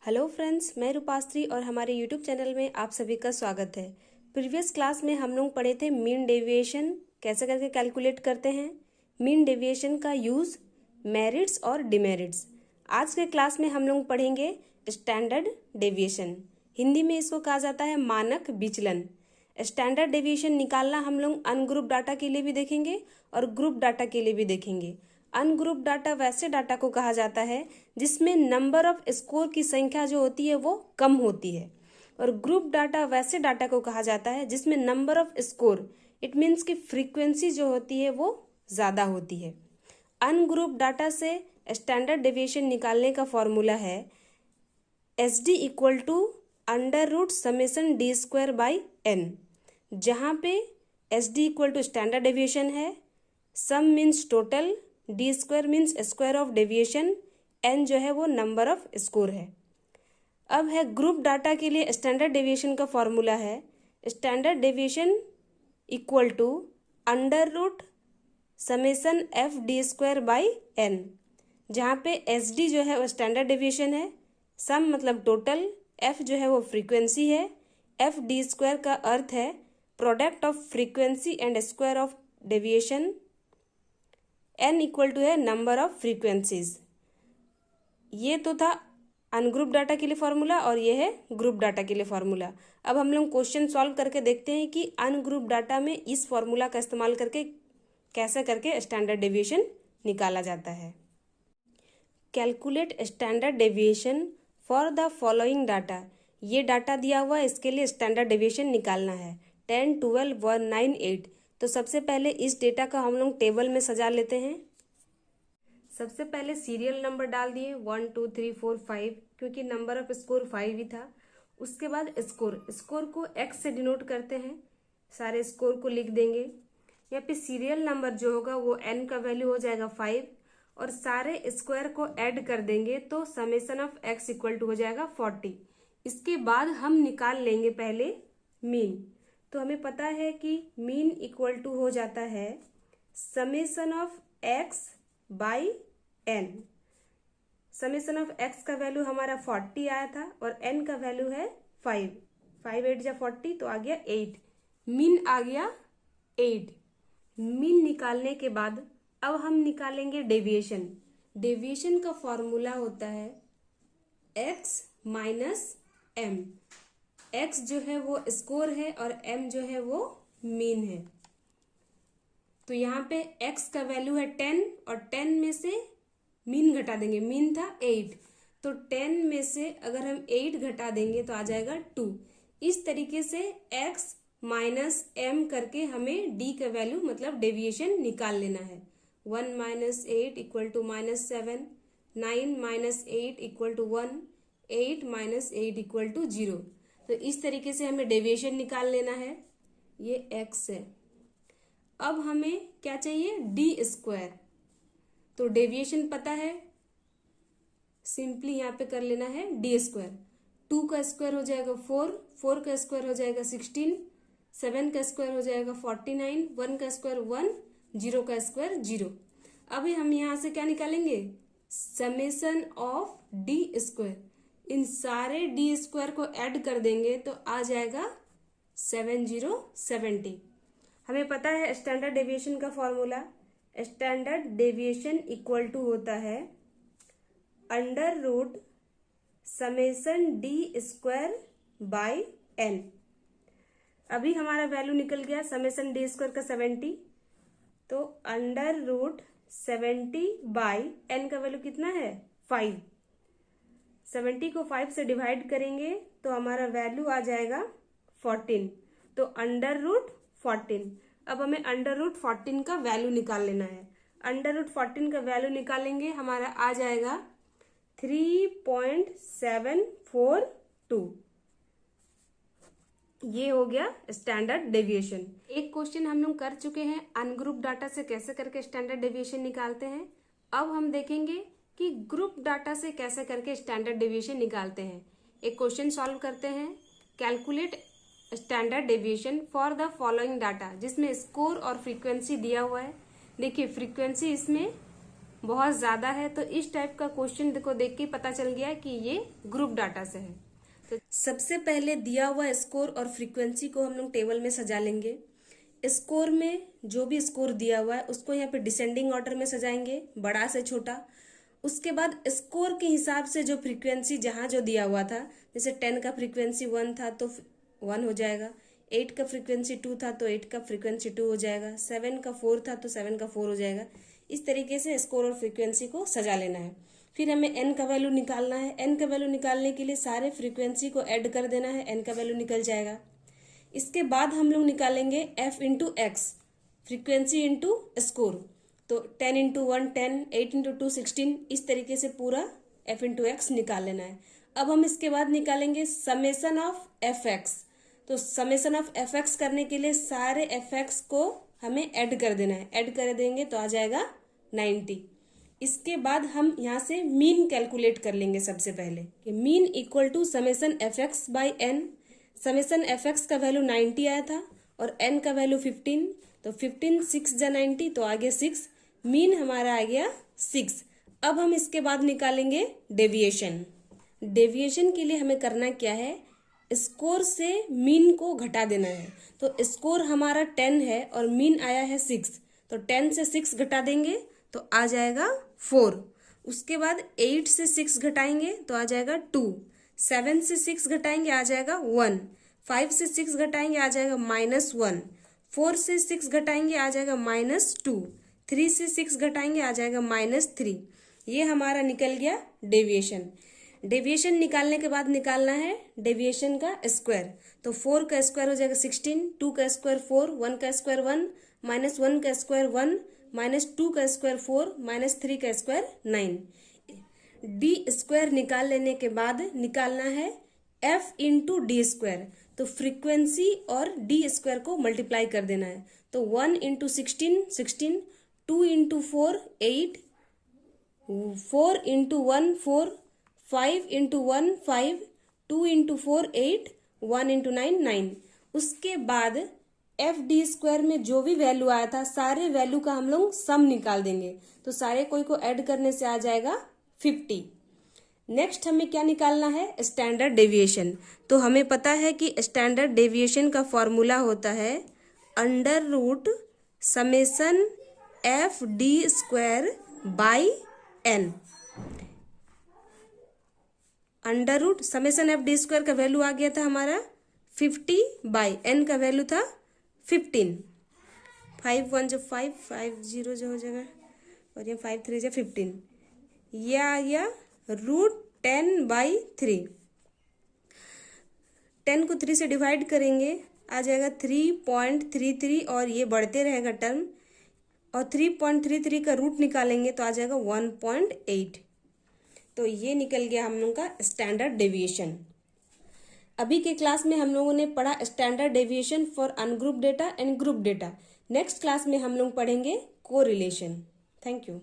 Hello friends, मैं रूपाश्री और हमारे यूट्यूब चैनल में आप सभी का स्वागत है। प्रीवियस क्लास में हम लोग पढ़े थे मीन डेविएशन कैसे करके कैलकुलेट करते हैं, मीन डेविएशन का यूज़, मेरिट्स और डिमेरिट्स। आज के क्लास में हम लोग पढ़ेंगे स्टैंडर्ड डेविएशन। हिंदी में इसको कहा जाता है मानक विचलन। स्टैंडर्ड डेविएशन निकालना हम लोग अनग्रुप डाटा के लिए भी देखेंगे और ग्रुप डाटा के लिए भी देखेंगे। अनग्रुप डाटा वैसे डाटा को कहा जाता है जिसमें नंबर ऑफ स्कोर की संख्या जो होती है वो कम होती है, और ग्रुप डाटा वैसे डाटा को कहा जाता है जिसमें number of score it means की फ्रीक्वेंसी जो होती है वो ज़्यादा होती है। अनग्रुप डाटा से स्टैंडर्ड डेविएशन निकालने का फॉर्मूला है SD equal to under root summation d square by n, जहाँ पे SD equal to standard deviation है, sum means total, d square means square of deviation, n जो है वो नंबर ऑफ स्कोर है। अब है ग्रुप डाटा के लिए स्टैंडर्ड डेविएशन का फॉर्मूला है standard deviation equal to under root summation f d square by n, जहाँ पे SD जो है वो स्टैंडर्ड डेविएशन है, सम मतलब टोटल, f जो है वो फ्रीक्वेंसी है, f डी स्क्वायर का अर्थ है product of frequency and square of deviation, n equal to है नंबर ऑफ फ्रीक्वेंसीज। ये तो था अनग्रुप डाटा के लिए फॉर्मूला और ये है ग्रुप डाटा के लिए फॉर्मूला। अब हम लोग क्वेश्चन सॉल्व करके देखते हैं कि अनग्रुप डाटा में इस फॉर्मूला का इस्तेमाल करके कैसे करके स्टैंडर्ड डेविएशन निकाला जाता है। Calculate standard deviation for the following data. ये डाटा दिया हुआ है, इसके लिए स्टैंडर्ड डेविएशन निकालना है 10, 12, 1, 9, 8। तो सबसे पहले इस डेटा का हम लोग टेबल में सजा लेते हैं। सबसे पहले सीरियल नंबर डाल दिए 1, 2, 3, 4, 5, क्योंकि नंबर ऑफ स्कोर 5 ही था। उसके बाद स्कोर को x से डिनोट करते हैं, सारे स्कोर को लिख देंगे। यहाँ पे सीरियल नंबर जो होगा वो n का वैल्यू हो जाएगा 5 और सारे स्क्वायर को ऐड कर देंगे तो summation of x equal to हो जाएगा 40। इसके बाद हम निकाल लेंगे पहले मीन। तो हमें पता है कि मीन इक्वल टू हो जाता है summation of x by n। Summation of x का वैल्यू हमारा 40 आया था और n का वैल्यू है 5। 5 8 जा 40 तो आ गया 8। मीन आ गया 8। मीन निकालने के बाद अब हम निकालेंगे डेविएशन। डेविएशन का फॉर्मूला होता है x माइनस m। x जो है वो स्कोर है और m जो है वो मीन है। तो यहाँ पे x का वैल्यू है 10 और 10 में से मीन घटा देंगे, मीन था 8, तो 10 में से अगर हम 8 घटा देंगे तो आ जाएगा 2। इस तरीके से x माइनस m करके हमें d का वैल्यू मतलब डेविएशन निकाल लेना है। 1 minus 8 equal to minus 7, 9 minus 8 equal to 1, 8 minus 8 equal to 0। तो इस तरीके से हमें डेविएशन निकाल लेना है। ये x है। अब हमें क्या चाहिए, डी स्क्वायर। तो डेविएशन पता है, सिंपली यहाँ पे कर लेना है डी स्क्वायर। 2 का स्क्वायर हो जाएगा 4, 4 का स्क्वायर हो जाएगा 16, 7 का स्क्वायर हो जाएगा 49, 1 का स्क्वायर 1, 0 का स्क्वायर 0। अभी हम यहाँ से क्या निकालेंगे, समेसन ऑफ डी स्क्वायर। इन सारे डी स्क्वायर को ऐड कर देंगे तो आ जाएगा 7070। हमें पता है स्टैंडर्ड डेविएशन का formula, standard deviation equal to होता है under root summation d square by n। अभी हमारा वैल्यू निकल गया समेसन डी स्क्वायर का 70, तो अंडर रूट 70 बाई n का वैल्यू कितना है 5। 70 को 5 से डिवाइड करेंगे तो हमारा वैल्यू आ जाएगा 14, तो अंडर रूट 14। अब हमें अंडर रूट 14 का वैल्यू निकाल लेना है। अंडर रूट 14 का वैल्यू निकालेंगे, हमारा आ जाएगा 3.742। ये हो गया स्टैंडर्ड डेविएशन। एक क्वेश्चन हम लोग कर चुके हैं अनग्रुप डाटा से कैसे करके स्टैंडर्ड डेविएशन निकालते हैं। अब हम देखेंगे कि ग्रुप डाटा से कैसे करके स्टैंडर्ड डेविएशन निकालते हैं। एक क्वेश्चन सॉल्व करते हैं, calculate standard deviation for the following data, जिसमें स्कोर और फ्रीक्वेंसी दिया हुआ है। देखिए फ्रीक्वेंसी इसमें बहुत ज़्यादा है, तो इस टाइप का क्वेश्चन को देख के पता चल गया कि ये ग्रुप डाटा से है। तो सबसे पहले दिया हुआ स्कोर और फ्रीक्वेंसी को हम लोग टेबल में सजा लेंगे। स्कोर में जो भी स्कोर दिया हुआ है उसको यहाँ पे डिसेंडिंग ऑर्डर में सजाएंगे, बड़ा से छोटा। उसके बाद स्कोर के हिसाब से जो फ्रीक्वेंसी जहाँ जो दिया हुआ था, जैसे 10 का फ्रीक्वेंसी 1 था तो 1 हो जाएगा, 8 का फ्रीक्वेंसी 2 था तो 8 का फ्रीक्वेंसी 2 हो जाएगा, 7 का 4 था तो 7 का 4 हो जाएगा। इस तरीके से स्कोर और फ्रीक्वेंसी को सजा लेना है। फिर हमें n का वैल्यू निकालना है। n का वैल्यू निकालने के लिए सारे फ्रीक्वेंसी को ऐड कर देना है, n का वैल्यू निकल जाएगा। इसके बाद हम लोग निकालेंगे f into x, frequency into score. तो 10 इंटू 1 10, 8 इंटू 2 16, इस तरीके से पूरा f इंटू एक्स निकाल लेना है। अब हम इसके बाद निकालेंगे समेसन ऑफ एफ एक्स। तो समेसन ऑफ एफ एक्स करने के लिए सारे एफ एक्स को हमें ऐड कर देना है, ऐड कर देंगे तो आ जाएगा 90। इसके बाद हम यहाँ से मीन कैलकुलेट कर लेंगे। सबसे पहले कि mean equal to summation f x by n. Summation f x का वैल्यू 90 आया था और एन का वैल्यू 15, तो 15 6 जा 90 तो आ गया 6। मीन हमारा आ गया 6। अब हम इसके बाद निकालेंगे डेविएशन। डेविएशन के लिए हमें करना क्या है, स्कोर से मीन को घटा देना है। तो स्कोर हमारा 10 है और मीन आया है 6, तो 10 से 6 घटा देंगे तो आ जाएगा 4। उसके बाद 8 से 6 घटाएंगे तो आ जाएगा 2, 7 से 6 घटाएंगे आ जाएगा 1, 5 से 6 घटाएंगे आ जाएगा -1, 4 से 6 घटाएंगे आ जाएगा -2, 3 से 6 घटाएंगे आ जाएगा -3। ये हमारा निकल गया डेविएशन। डेविएशन निकालने के बाद निकालना है डेविएशन का स्क्वायर। तो 4 का स्क्वायर हो जाएगा 16, 2 का स्क्वायर 4, 1 का स्क्वायर 1, -1 का स्क्वायर 1, -2 का स्क्वायर 4, -3 का स्क्वायर 9। डी स्क्वायर निकाल लेने के बाद निकालना है एफ इंटू डी स्क्वायर। तो फ्रीक्वेंसी और डी स्क्वायर को मल्टीप्लाई कर देना है। तो 1 into 16 16, 2 into 4 8, 4 into 1 4, 5 into 1 5, 2 into 4 8, 1 into 9 9। उसके बाद एफ डी स्क्वायर में जो भी वैल्यू आया था सारे वैल्यू का हम लोग सम निकाल देंगे। तो सारे कोई को ऐड करने से आ जाएगा 50। नेक्स्ट हमें क्या निकालना है, स्टैंडर्ड डेविएशन। तो हमें पता है कि स्टैंडर्ड डेविएशन का फॉर्मूला होता है under root summation f d square by n. Under root summation f d square का वैल्यू आ गया था हमारा 50 बाई एन का वैल्यू था 15। 5 1 जो 5, 5 0 जो हो जाएगा और ये 5 3 जो 15। ये आ गया √10/3। 10 को 3 से डिवाइड करेंगे आ जाएगा 3.33 और ये बढ़ते रहेगा टर्म, और 3.33 का रूट निकालेंगे तो आ जाएगा 1.8। तो ये निकल गया हम लोगों का स्टैंडर्ड डेविएशन। अभी के क्लास में हम लोगों ने पढ़ा standard deviation for ungroup data and group data. Next class में हम लोग पढ़ेंगे कोरिलेशन। Thank you.